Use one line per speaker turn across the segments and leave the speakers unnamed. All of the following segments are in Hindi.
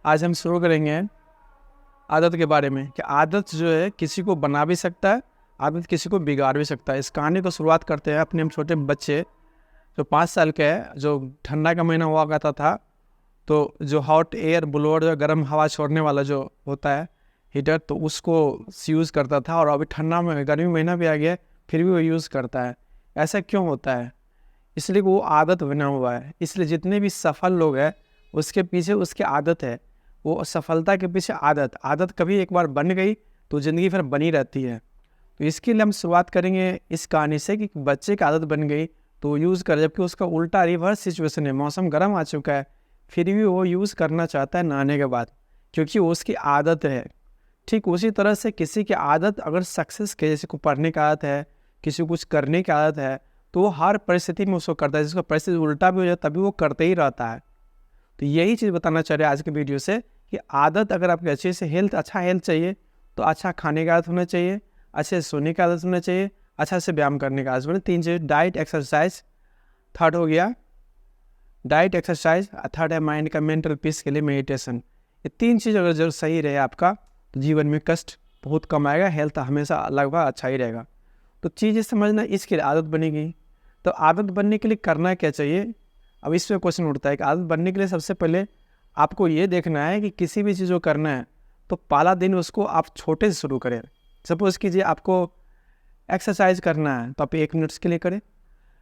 आज हम शुरू करेंगे आदत के बारे में कि आदत जो है किसी को बना भी सकता है, आदत किसी को बिगाड़ भी सकता है। इस कहानी को शुरुआत करते हैं अपने हम छोटे बच्चे जो 5 साल के है, जो ठंडा का महीना हुआ करता था, तो जो हॉट एयर ब्लोअर जो गर्म हवा छोड़ने वाला जो होता है हीटर, तो उसको यूज़ करता था। और अभी ठंडा में गर्मी महीना भी आ गया फिर भी वो यूज़ करता है। ऐसा क्यों होता है? इसलिए वो आदत बना हुआ है। इसलिए जितने भी सफल लोग हैं उसके पीछे उसकी आदत है। वो सफलता के पीछे आदत कभी एक बार बन गई तो ज़िंदगी फिर बनी रहती है। तो इसके लिए हम शुरुआत करेंगे इस कहानी से कि बच्चे की आदत बन गई तो यूज़ कर, जबकि उसका उल्टा रिवर्स सिचुएशन है। मौसम गर्म आ चुका है फिर भी वो यूज़ करना चाहता है नहाने के बाद, क्योंकि वो उसकी आदत है। ठीक उसी तरह से किसी की आदत अगर सक्सेस के, जैसे को पढ़ने की आदत है, किसी को कुछ करने की आदत है, तो वो हर परिस्थिति में उसको करता है। जिसका परिस्थिति उल्टा भी हो जाए तभी वो करते ही रहता है। तो यही चीज़ बताना चाह रहे हैं आज के वीडियो से कि आदत अगर आपकी अच्छे से अच्छा हेल्थ चाहिए तो अच्छा खाने का आदत होना चाहिए, अच्छे से सोने का आदत होना चाहिए, अच्छा से व्यायाम करने का आदत होना। 3 चीज़, डाइट, एक्सरसाइज, थर्ड हो गया डाइट एक्सरसाइज, थर्ड है माइंड का मेंटल पीस के लिए मेडिटेशन। ये 3 चीज़ अगर जरूर सही रहे आपका तो जीवन में कष्ट बहुत कम आएगा, हेल्थ हमेशा लगभग अच्छा ही रहेगा। तो चीज़ें समझना, इसके लिए आदत बनेगी। तो आदत बनने के लिए करना क्या चाहिए? अब इसमें क्वेश्चन उठता है कि आदत बनने के लिए सबसे पहले आपको ये देखना है कि किसी भी चीज़ को करना है तो पहला दिन उसको आप छोटे से शुरू करें। सपोज़ कीजिए आपको एक्सरसाइज करना है तो आप 1 मिनट के लिए करें।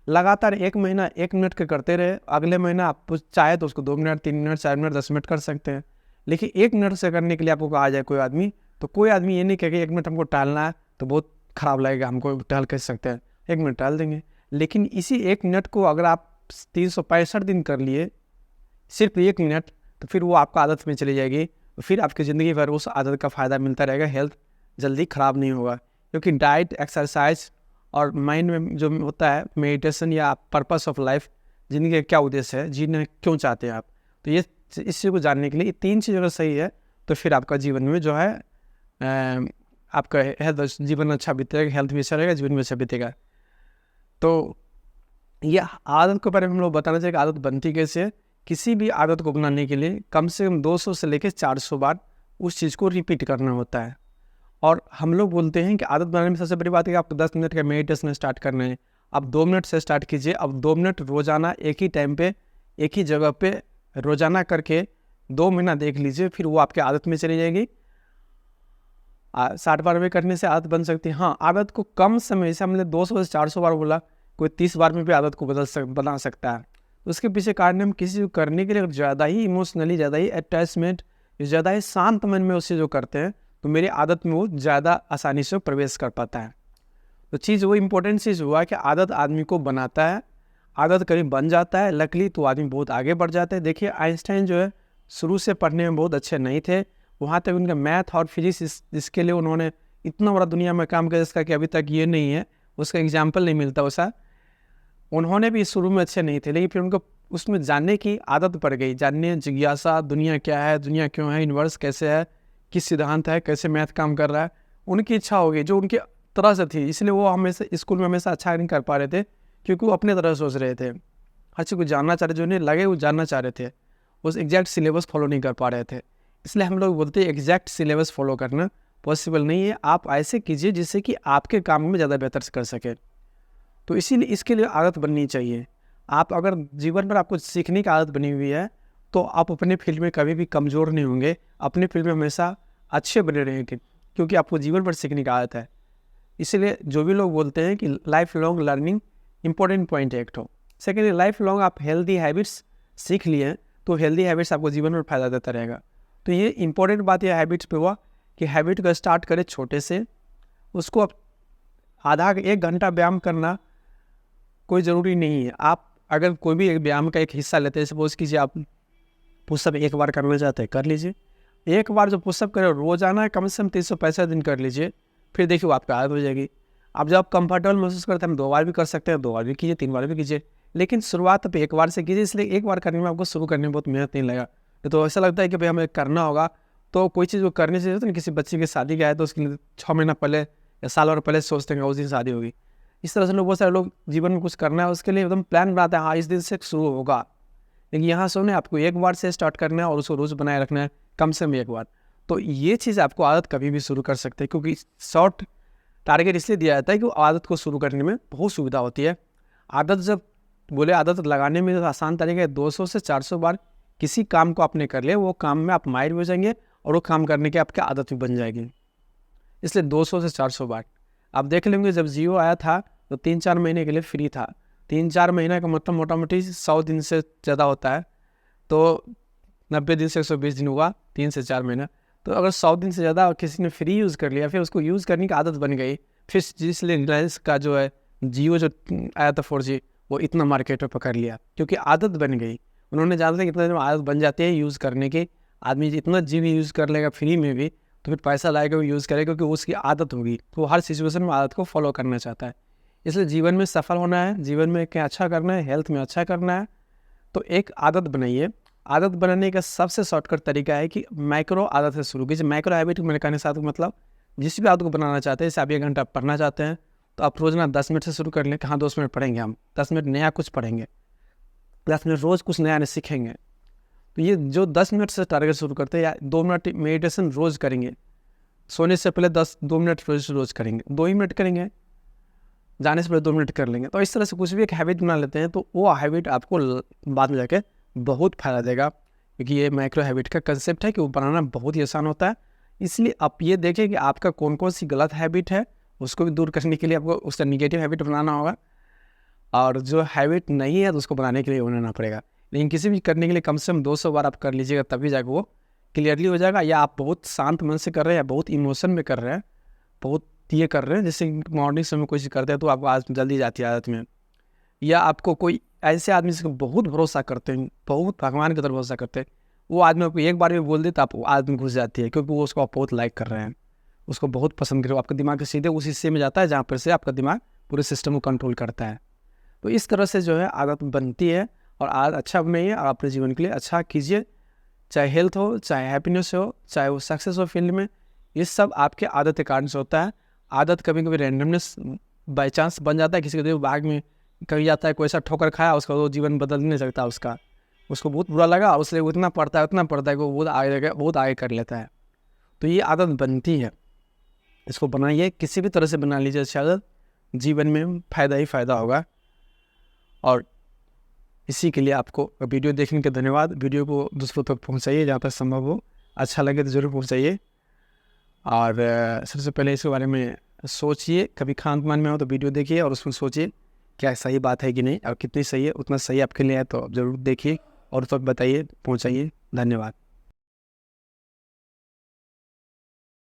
लगातार 1 महीना 1 मिनट के करते रहे, अगले महीना आप चाहे तो उसको 2 मिनट, 3 मिनट, 4 मिनट, 10 मिनट कर सकते हैं। लेकिन 1 मिनट से करने के लिए आपको कहा जाए कोई आदमी, तो कोई आदमी ये नहीं कहेगा 1 मिनट हमको टालना है तो बहुत ख़राब लगेगा, हमको टहल कर सकते हैं, 1 मिनट टाल देंगे। लेकिन इसी 1 मिनट को अगर आप 365 दिन कर लिए सिर्फ 1 मिनट, तो फिर वो आपका आदत में चली जाएगी। फिर आपकी ज़िंदगी भर उस आदत का फ़ायदा मिलता रहेगा, हेल्थ जल्दी ख़राब नहीं होगा। क्योंकि डाइट, एक्सरसाइज और माइंड में जो होता है मेडिटेशन या पर्पस ऑफ लाइफ, ज़िंदगी का क्या उद्देश्य है, जीना क्यों चाहते हैं आप, तो ये इस चीज़ को जानने के लिए 3 चीज़ अगर सही है तो फिर आपका जीवन में जो है आपका हेल्थ, जीवन अच्छा बीतेगा, हेल्थ भी अच्छा रहेगा, जीवन भी अच्छा बीतेगा। तो यह आदत के बारे में हम लोग बताना चाहिए कि आदत बनती कैसे है। किसी भी आदत को बनाने के लिए कम से कम 200 से लेकर 400 बार उस चीज़ को रिपीट करना होता है। और हम लोग बोलते हैं कि आदत बनाने में सबसे बड़ी बात है कि आपको 10 मिनट का मेडिटेशन स्टार्ट करना है। आप 2 मिनट से स्टार्ट कीजिए। अब 2 मिनट रोज़ाना एक ही टाइम पे एक ही जगह पे रोज़ाना करके 2 महीना देख लीजिए, फिर वो आपकी आदत में चली जाएगी। 60 बार में करने से आदत बन सकती है। हाँ, आदत को कम समय से हमने 200 से 400 बार बोला, कोई 30 बार में भी आदत को बना सकता है। उसके पीछे कारण हम किसी को करने के लिए ज़्यादा ही इमोशनली, ज़्यादा ही अटैचमेंट, ज़्यादा ही शांत मन में उससे जो करते हैं तो मेरी आदत में वो ज़्यादा आसानी से प्रवेश कर पाता है। तो चीज़ वो इम्पोर्टेंट चीज़ हुआ कि आदत आदमी को बनाता है। आदत करीब बन जाता है लकली तो आदमी बहुत आगे बढ़ जाता है। देखिए आइंस्टाइन जो है शुरू से पढ़ने में बहुत अच्छे नहीं थे, वहाँ तक उनका मैथ और फिजिक्स जिसके लिए उन्होंने इतना बड़ा दुनिया में काम किया जिसका कि अभी तक ये नहीं है, उसका एग्जाम्पल नहीं मिलता वैसा। उन्होंने भी शुरू में अच्छे नहीं थे, लेकिन फिर उनको उसमें जानने की आदत पड़ गई, जानने, जिज्ञासा, दुनिया क्या है, दुनिया क्यों है, यूनिवर्स कैसे है, किस सिद्धांत है, कैसे मैथ काम कर रहा है। उनकी इच्छा हो गई जो उनकी तरह से थी, इसलिए वो हमेशा स्कूल में हमेशा अच्छा नहीं कर पा रहे थे, क्योंकि वो अपने तरह सोच रहे थे। हर चीज़ को जानना चाह रहे, जो उन्हें लगे वो जानना चाह रहे थे, उस एग्जैक्ट सिलेबस फॉलो नहीं कर पा रहे थे। इसलिए हम लोग बोलते हैं एग्जैक्ट सिलेबस फॉलो करना पॉसिबल नहीं है। आप ऐसे कीजिए जिससे कि आपके काम में ज़्यादा बेहतर कर सके। तो इसीलिए इसके लिए आदत बननी चाहिए। आप अगर जीवन भर आपको सीखने की आदत बनी हुई है तो आप अपने फील्ड में कभी भी कमज़ोर नहीं होंगे, अपने फील्ड में हमेशा अच्छे बने रहेंगे, क्योंकि आपको जीवन भर सीखने की आदत है। इसीलिए जो भी लोग बोलते हैं कि life long learning important point है एक तो। सेकेंडली, लाइफ लॉन्ग आप हेल्दी हैबिट्स सीख लिए तो हेल्दी हैबिट्स आपको जीवन में फ़ायदा देता रहेगा। तो ये इंपॉर्टेंट बात यह हैबिट्स पे हुआ कि हैबिट को स्टार्ट करें छोटे से, उसको आप आधा 1 घंटा व्यायाम करना कोई ज़रूरी नहीं है। आप अगर कोई भी एक व्यायाम का एक हिस्सा लेते हैं, सपोज कीजिए आप पुशअप 1 बार करना चाहते हैं, कर लीजिए। 1 बार जो पुशअप करें रोज़ाना कम से कम 365 दिन कर लीजिए, फिर देखिए वो आपकी आदत हो जाएगी। अब जब आप कंफर्टेबल महसूस करते हैं, हम 2 बार भी कर सकते हैं, 2 बार भी कीजिए, 3 बार भी कीजिए, लेकिन शुरुआत आप 1 बार से कीजिए। इसलिए 1 बार करने में आपको शुरू करने में बहुत मेहनत नहीं लगा। तो ऐसा लगता है कि भाई हमें करना होगा, तो कोई चीज़ को करने से तो किसी बच्चे की शादी का है तो उसके लिए 6 महीना पहले या साल भर पहले सोचते हैं उस दिन शादी होगी। इस तरह से लोग, बहुत सारे लोग जीवन में कुछ करना है उसके लिए एकदम प्लान बनाते हैं, हाँ इस दिन से शुरू होगा। लेकिन यहाँ सुने, आपको 1 बार से स्टार्ट करना है और उसको रोज़ बनाए रखना है, कम से कम एक बार। तो ये चीज़ आपको आदत कभी भी शुरू कर सकते हैं, क्योंकि शॉर्ट टारगेट इसलिए दिया जाता है कि आदत को शुरू करने में बहुत सुविधा होती है। आदत जब बोले आदत लगाने में आसान तरीका है, 200 से 400 बार किसी काम को आपने कर लिया, वो काम में आप माहिर हो जाएंगे और वो काम करने की आपकी आदत भी बन जाएगी। इसलिए 200 से 400 बार आप देख लेंगे। जब जियो आया था तो 3-4 महीने के लिए फ्री था। 3-4 महीने का मतलब मोटा मोटी 100 दिन से ज़्यादा होता है, तो 90 दिन से 120 दिन हुआ, 3 से 4 महीना। तो अगर 100 दिन से ज़्यादा किसी ने फ्री यूज़ कर लिया, फिर उसको यूज़ करने की आदत बन गई, फिर जिसलिए रिलायंस का जो है जियो जो आया था 4G, वो इतना मार्केट में पकड़ लिया क्योंकि आदत बन गई। उन्होंने जाना था कि इतना दिन में आदत बन जाती है यूज़ करने की, आदमी इतना जी भी यूज़ कर लेगा फ्री में भी, तो फिर पैसा लाएगा वो यूज़ करेगा क्योंकि उसकी आदत होगी। तो वो हर सिचुएशन में आदत को फॉलो करना चाहता है। इसलिए जीवन में सफल होना है, जीवन में क्या अच्छा करना है, हेल्थ में अच्छा करना है, तो एक आदत बनाइए। आदत बनाने का सबसे शॉर्टकट तरीका है कि माइक्रो आदत से शुरू कीजिए। माइक्रो हैबिट मेरे कहने साथ मतलब जिस भी आदत को बनाना चाहते हैं, जैसे आप 1 घंटा पढ़ना चाहते हैं तो आप रोज़ाना 10 मिनट से शुरू कर लें। कहाँ 2 मिनट पढ़ेंगे, हम 10 मिनट नया कुछ पढ़ेंगे, 10 मिनट रोज़ कुछ नया सीखेंगे। तो ये जो 10 मिनट से टारगेट शुरू करते हैं, या 2 मिनट मेडिटेशन रोज़ करेंगे, सोने से पहले 2 मिनट रोज़ करेंगे, 2 ही मिनट करेंगे, जाने से पहले 2 मिनट कर लेंगे। तो इस तरह से कुछ भी एक हैबिट बना लेते हैं तो वो हैबिट आपको बाद में जाके बहुत फ़ायदा देगा, क्योंकि ये माइक्रो हैबिट का कंसेप्ट है कि वो बनाना बहुत ही आसान होता है। इसलिए आप ये देखें कि आपका कौन कौन सी गलत हैबिट है, उसको भी दूर करने के लिए आपको उसका निगेटिव हैबिट बनाना होगा, और जो हैबिट नहीं है तो उसको बनाने के लिए बनाना पड़ेगा। लेकिन किसी भी करने के लिए कम से कम 200 बार आप कर लीजिएगा, तभी जाकर वो क्लियरली हो जाएगा। या आप बहुत शांत मन से कर रहे हैं या बहुत इमोशन में कर रहे हैं, बहुत ये कर रहे हैं, जैसे मॉर्निंग समय कोई चीज़ करते हैं तो आपको आज जल्दी जाती है आदत में, या आपको कोई ऐसे आदमी से बहुत भरोसा करते हैं, बहुत भगवान की तरफ भरोसा करते हैं, वो आदमी आपको एक बार में बोल देता आप आदमी घुस जाती है, क्योंकि वो उसको आप बहुत लाइक कर रहे हैं, उसको बहुत पसंद कर रहे हो। आपका दिमाग सीधे उस हिस्से में जाता है जहाँ पर से आपका दिमाग पूरे सिस्टम को कंट्रोल करता है। तो इस तरह से जो है आदत बनती है, और आदत अच्छा बनाइए और अपने जीवन के लिए अच्छा कीजिए। चाहे हेल्थ हो, चाहे हैप्पीनेस हो, चाहे वो सक्सेस हो फील्ड में, ये सब आपके आदत के कारण से होता है। आदत कभी कभी रैंडमनेस बाई चांस बन जाता है, किसी के बाग में कहीं जाता है, कोई ऐसा ठोकर खाया, उसका वो जीवन बदल नहीं सकता, उसको बहुत बुरा लगा, उसलिए उतना पढ़ता है कि वो बहुत आगे कर लेता है। तो ये आदत बनती है, इसको बनाइए, किसी भी तरह से बना लीजिए अच्छी आदत, जीवन में फ़ायदा ही फ़ायदा होगा। और इसी के लिए आपको वीडियो देखने के धन्यवाद। वीडियो को दूसरों तक पहुंचाइए जहाँ तक संभव हो, अच्छा लगे तो ज़रूर पहुंचाइए। और सबसे पहले इसके बारे में सोचिए, कभी खान पान में हो तो वीडियो देखिए और उसमें सोचिए क्या सही बात है कि नहीं, और कितनी सही है, उतना सही आपके लिए है तो ज़रूर देखिए और तो बताइए, पहुंचाइए। धन्यवाद।